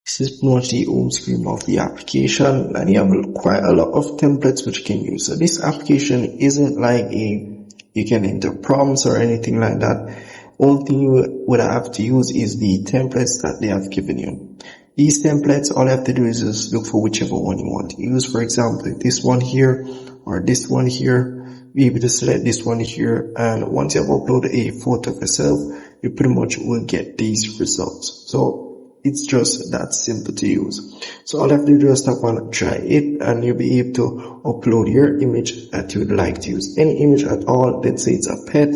This is pretty much the home screen of the application, and you have quite a lot of templates which you can use. So this application isn't like you can enter prompts or anything like that. Only thing you would have to use is the templates that they have given you. These templates, all you have to do is just look for whichever one you want to use. For example, this one here or this one here. Be able to select this one here, and once you have uploaded a photo of yourself, you pretty much will get these results. So it's just that simple to use. So all you have to do is tap on try it, and you'll be able to upload your image that you would like to use. Any image at all. Let's say it's a pet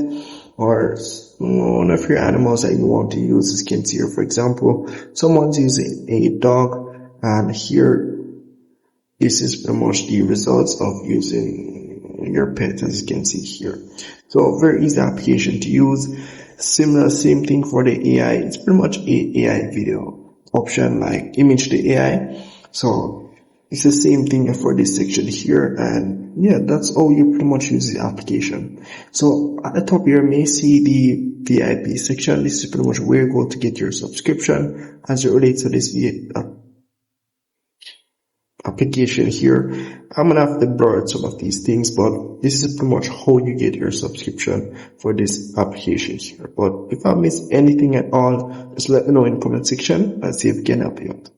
or one of your animals that you want to use. As you can see here, for example, someone's using a dog, and here this is pretty much the results of using your pet, as you can see here. So very easy application to use. Same thing for the AI. It's pretty much a AI video option like image to AI. So it's the same thing for this section here, and yeah, that's all you pretty much use the application. So at the top here, you may see the VIP section. This is pretty much where you go to get your subscription as it relates to this application here. I'm gonna have to blur out some of these things, but this is pretty much how you get your subscription for this application here. But if I miss anything at all, just let me know in the comment section and see if I can help you out.